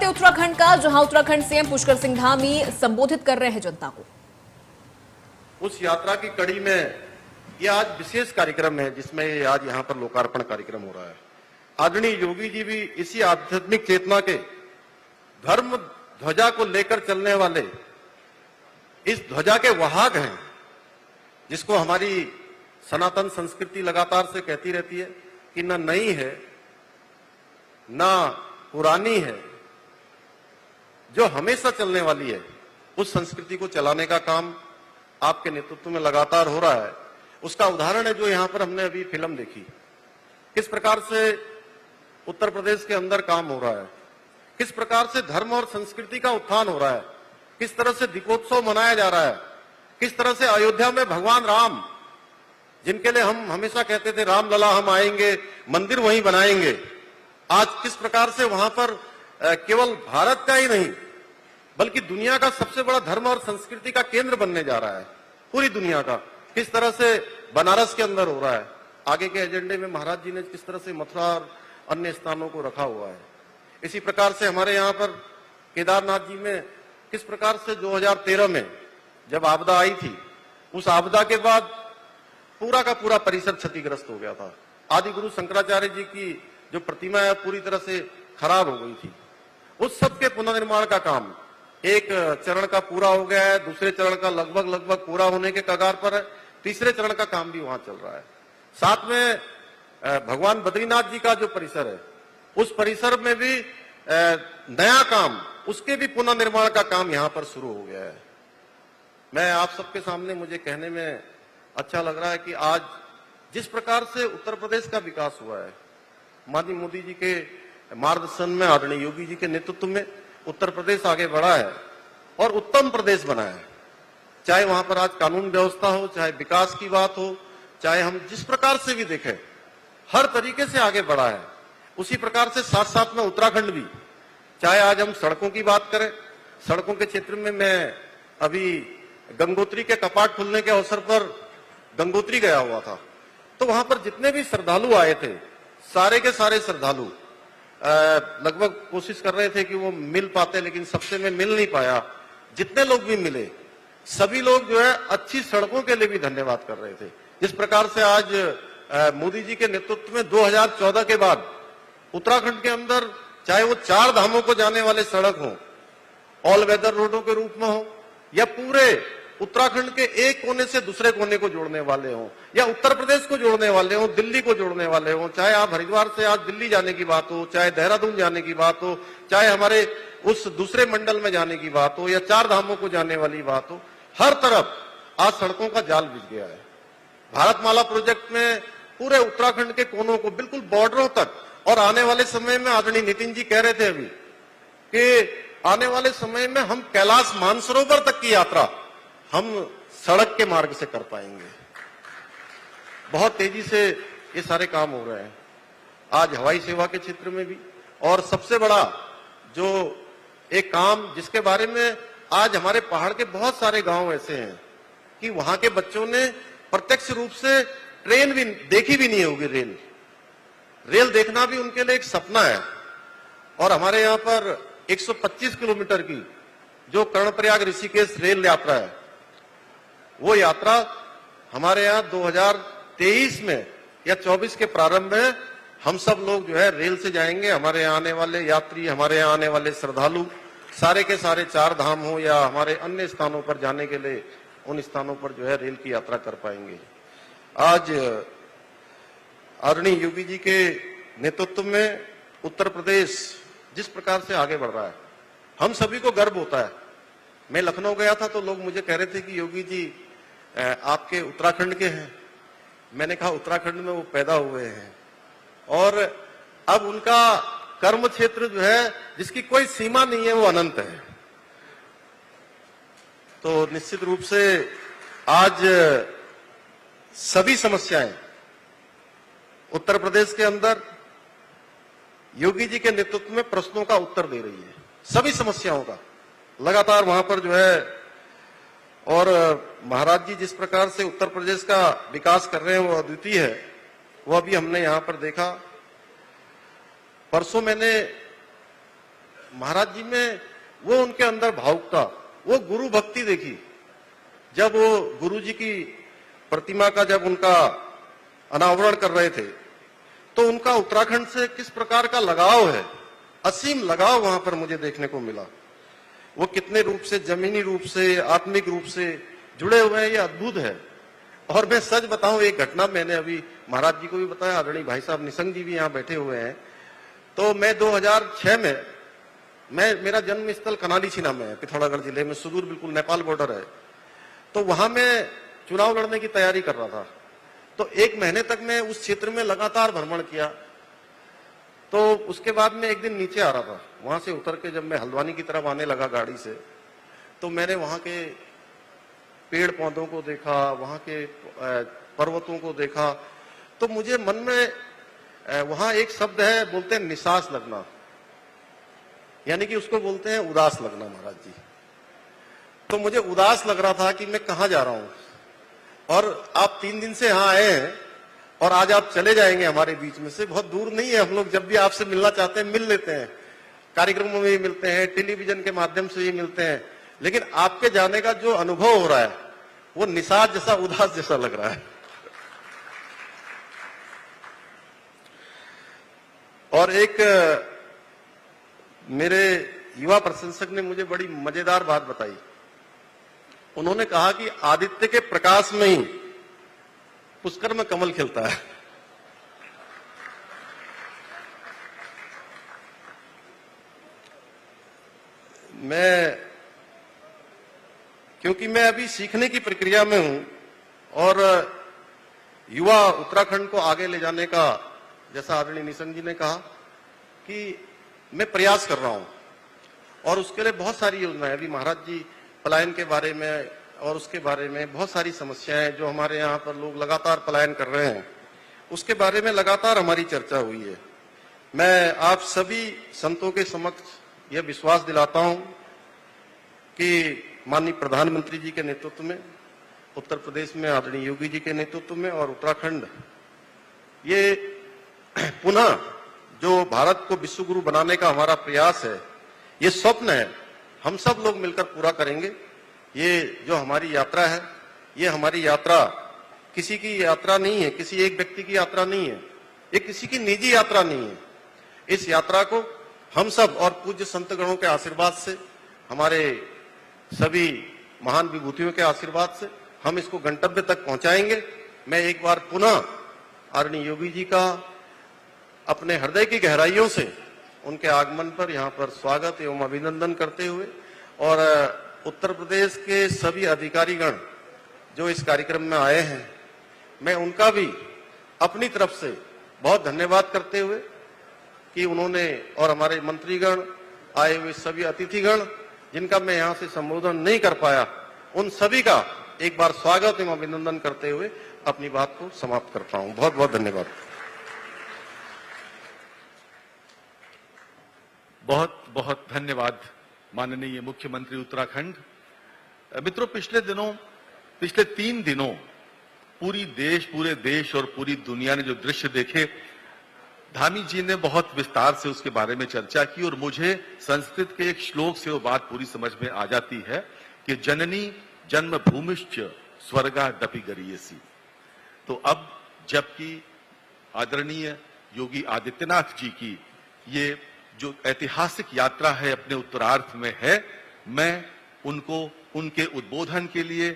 उत्तराखंड का, जहां उत्तराखंड सीएम पुष्कर सिंह धामी संबोधित कर रहे हैं जनता को। उस यात्रा की कड़ी में यह आज विशेष कार्यक्रम है जिसमें आज यहाँ पर लोकार्पण कार्यक्रम हो रहा है। आदरणीय योगी जी भी इसी आध्यात्मिक चेतना के धर्म ध्वजा को लेकर चलने वाले इस ध्वजा के वाहक हैं, जिसको हमारी सनातन संस्कृति लगातार से कहती रहती है कि न नई है ना पुरानी है, जो हमेशा चलने वाली है। उस संस्कृति को चलाने का काम आपके नेतृत्व में लगातार हो रहा है। उसका उदाहरण है जो यहां पर हमने अभी फिल्म देखी, किस प्रकार से उत्तर प्रदेश के अंदर काम हो रहा है, किस प्रकार से धर्म और संस्कृति का उत्थान हो रहा है, किस तरह से दीपोत्सव मनाया जा रहा है, किस तरह से अयोध्या में भगवान राम, जिनके लिए हम हमेशा कहते थे राम लला हम आएंगे, मंदिर वहीं बनाएंगे, आज किस प्रकार से वहां पर केवल भारत का ही नहीं बल्कि दुनिया का सबसे बड़ा धर्म और संस्कृति का केंद्र बनने जा रहा है, पूरी दुनिया का। किस तरह से बनारस के अंदर हो रहा है। आगे के एजेंडे में महाराज जी ने किस तरह से मथुरा और अन्य स्थानों को रखा हुआ है। इसी प्रकार से हमारे यहाँ पर केदारनाथ जी में किस प्रकार से 2013 में जब आपदा आई थी, उस आपदा के बाद पूरा का पूरा परिसर क्षतिग्रस्त हो गया था। आदि गुरु शंकराचार्य जी की जो प्रतिमा है पूरी तरह से खराब हो गई थी। उस सब के पुनर्निर्माण का काम एक चरण का पूरा हो गया है, दूसरे चरण का लगभग पूरा होने के कगार पर है, तीसरे चरण का काम भी वहां चल रहा है। साथ में भगवान बद्रीनाथ जी का जो परिसर है, उस परिसर में भी नया काम, उसके भी पुनर्निर्माण का काम यहां पर शुरू हो गया है। मैं आप सबके सामने, मुझे कहने में अच्छा लग रहा है कि आज जिस प्रकार से उत्तर प्रदेश का विकास हुआ है, माननीय मोदी जी के मार्गदर्शन में, आदरणीय योगी जी के नेतृत्व में उत्तर प्रदेश आगे बढ़ा है और उत्तम प्रदेश बना है। चाहे वहां पर आज कानून व्यवस्था हो, चाहे विकास की बात हो, चाहे हम जिस प्रकार से भी देखें, हर तरीके से आगे बढ़ा है। उसी प्रकार से साथ साथ में उत्तराखंड भी, चाहे आज हम सड़कों की बात करें, सड़कों के क्षेत्र में मैं अभी गंगोत्री के कपाट खुलने के अवसर पर गंगोत्री गया हुआ था, तो वहां पर जितने भी श्रद्धालु आए थे, सारे के सारे श्रद्धालु लगभग कोशिश कर रहे थे कि वो मिल पाते, लेकिन सबसे में मिल नहीं पाया। जितने लोग भी मिले, सभी लोग जो है अच्छी सड़कों के लिए भी धन्यवाद कर रहे थे। जिस प्रकार से आज मोदी जी के नेतृत्व में 2014 के बाद उत्तराखंड के अंदर, चाहे वो 4 धामों को जाने वाले सड़क हो, ऑल वेदर रोडों के रूप में हो, या पूरे उत्तराखंड के एक कोने से दूसरे कोने को जोड़ने वाले हों, या उत्तर प्रदेश को जोड़ने वाले हों, दिल्ली को जोड़ने वाले हों, चाहे आप हरिद्वार से आज दिल्ली जाने की बात हो, चाहे देहरादून जाने की बात हो, चाहे हमारे उस दूसरे मंडल में जाने की बात हो, या 4 धामों को जाने वाली बात हो, हर तरफ आज सड़कों का जाल बिछ गया है। भारतमाला प्रोजेक्ट में पूरे उत्तराखंड के कोनों को बिल्कुल बॉर्डरों तक, और आने वाले समय में आदरणीय नितिन जी कह रहे थे अभी कि आने वाले समय में हम कैलाश मानसरोवर तक की यात्रा हम सड़क के मार्ग से कर पाएंगे। बहुत तेजी से ये सारे काम हो रहे हैं आज हवाई सेवा के क्षेत्र में भी। और सबसे बड़ा जो एक काम जिसके बारे में आज हमारे पहाड़ के बहुत सारे गांव ऐसे हैं कि वहां के बच्चों ने प्रत्यक्ष रूप से ट्रेन भी देखी भी नहीं होगी, रेल देखना भी उनके लिए एक सपना है। और हमारे यहाँ पर 125 किलोमीटर की जो कर्णप्रयाग ऋषिकेश रेल यात्रा है, वो यात्रा हमारे यहाँ 2023 में या 24 के प्रारंभ में हम सब लोग जो है रेल से जाएंगे। हमारे यहाँ आने वाले यात्री, हमारे यहाँ आने वाले श्रद्धालु सारे के सारे 4 धाम हो या हमारे अन्य स्थानों पर जाने के लिए उन स्थानों पर जो है रेल की यात्रा कर पाएंगे। आज आदरणीय योगी जी के नेतृत्व में उत्तर प्रदेश जिस प्रकार से आगे बढ़ रहा है, हम सभी को गर्व होता है। मैं लखनऊ गया था तो लोग मुझे कह रहे थे कि योगी जी आपके उत्तराखंड के हैं। मैंने कहा उत्तराखंड में वो पैदा हुए हैं और अब उनका कर्म क्षेत्र जो है जिसकी कोई सीमा नहीं है, वो अनंत है। तो निश्चित रूप से आज सभी समस्याएं उत्तर प्रदेश के अंदर योगी जी के नेतृत्व में प्रश्नों का उत्तर दे रही है, सभी समस्याओं का लगातार वहां पर जो है। और महाराज जी जिस प्रकार से उत्तर प्रदेश का विकास कर रहे हैं वो अद्वितीय है। वो अभी हमने यहां पर देखा। परसों मैंने महाराज जी में वो उनके अंदर भावुकता, वो गुरु भक्ति देखी। जब वो गुरु जी की प्रतिमा का जब उनका अनावरण कर रहे थे तो उनका उत्तराखंड से किस प्रकार का लगाव है, असीम लगाव वहां पर मुझे देखने को मिला। वो कितने रूप से, जमीनी रूप से, आत्मिक रूप से जुड़े हुए हैं, ये अद्भुत है। और मैं सच बताऊं, एक घटना मैंने अभी महाराज जी को भी बताया, आदरणीय भाई साहब निशंक जी भी यहाँ बैठे हुए हैं। तो मैं 2006 में, मेरा जन्म स्थल कनाली छिना में है, पिथौरागढ़ जिले में, सुदूर बिल्कुल नेपाल बॉर्डर है। तो वहां मैं चुनाव लड़ने की तैयारी कर रहा था। तो 1 महीने तक मैं उस क्षेत्र में लगातार भ्रमण किया। तो उसके बाद मैं एक दिन नीचे आ रहा था, वहां से उतर के जब मैं हल्द्वानी की तरफ आने लगा गाड़ी से, तो मैंने वहां के पेड़ पौधों को देखा, वहां के पर्वतों को देखा। तो मुझे मन में वहां एक शब्द है, बोलते हैं निसास लगना, यानी कि उसको बोलते हैं उदास लगना महाराज जी। तो मुझे उदास लग रहा था कि मैं कहाँ जा रहा हूं, और आप 3 दिन से यहाँ आए हैं और आज आप चले जाएंगे हमारे बीच में से। बहुत दूर नहीं है, हम लोग जब भी आपसे मिलना चाहते हैं मिल लेते हैं, कार्यक्रमों में भी मिलते हैं, टेलीविजन के माध्यम से भी मिलते हैं, लेकिन आपके जाने का जो अनुभव हो रहा है वो निसास जैसा, उदास जैसा लग रहा है। और एक मेरे युवा प्रशंसक ने मुझे बड़ी मजेदार बात बताई। उन्होंने कहा कि आदित्य के प्रकाश में ही पुष्कर में कमल खिलता है। क्योंकि मैं अभी सीखने की प्रक्रिया में हूं और युवा उत्तराखंड को आगे ले जाने का, जैसा आदरणीय निशंक जी ने कहा कि मैं प्रयास कर रहा हूं, और उसके लिए बहुत सारी योजनाएं, अभी महाराज जी पलायन के बारे में और उसके बारे में बहुत सारी समस्याएं जो हमारे यहाँ पर लोग लगातार पलायन कर रहे हैं, उसके बारे में लगातार हमारी चर्चा हुई है। मैं आप सभी संतों के समक्ष यह विश्वास दिलाता हूं कि माननीय प्रधानमंत्री जी के नेतृत्व में, उत्तर प्रदेश में आदरणीय योगी जी के नेतृत्व में, और उत्तराखंड ये पुनः जो भारत को विश्व गुरु बनाने का हमारा प्रयास है, ये स्वप्न है, हम सब लोग मिलकर पूरा करेंगे। ये जो हमारी यात्रा है, ये हमारी यात्रा किसी की यात्रा नहीं है, किसी एक व्यक्ति की यात्रा नहीं है, ये किसी की निजी यात्रा नहीं है। इस यात्रा को हम सब और पूज्य संत गणों के आशीर्वाद से, हमारे सभी महान विभूतियों के आशीर्वाद से हम इसको गंतव्य तक पहुंचाएंगे। मैं एक बार पुनः आदरणीय योगी जी का अपने हृदय की गहराइयों से उनके आगमन पर यहाँ पर स्वागत एवं अभिनंदन करते हुए, और उत्तर प्रदेश के सभी अधिकारीगण जो इस कार्यक्रम में आए हैं, मैं उनका भी अपनी तरफ से बहुत धन्यवाद करते हुए कि उन्होंने, और हमारे मंत्रीगण, आए हुए सभी अतिथिगण जिनका मैं यहाँ से संबोधन नहीं कर पाया, उन सभी का एक बार स्वागत एवं अभिनंदन करते हुए अपनी बात को समाप्त करता हूँ। बहुत बहुत धन्यवाद। बहुत बहुत धन्यवाद माननीय मुख्यमंत्री उत्तराखंड। मित्रों, पिछले 3 दिनों पूरे देश और पूरी दुनिया ने जो दृश्य देखे, धामी जी ने बहुत विस्तार से उसके बारे में चर्चा की, और मुझे संस्कृत के एक श्लोक से वो बात पूरी समझ में आ जाती है कि जननी जन्मभूमिश्च स्वर्गादपि गरीयसी। तो अब जबकि आदरणीय योगी आदित्यनाथ जी की ये जो ऐतिहासिक यात्रा है अपने उत्तरार्ध में है, मैं उनको उनके उद्बोधन के लिए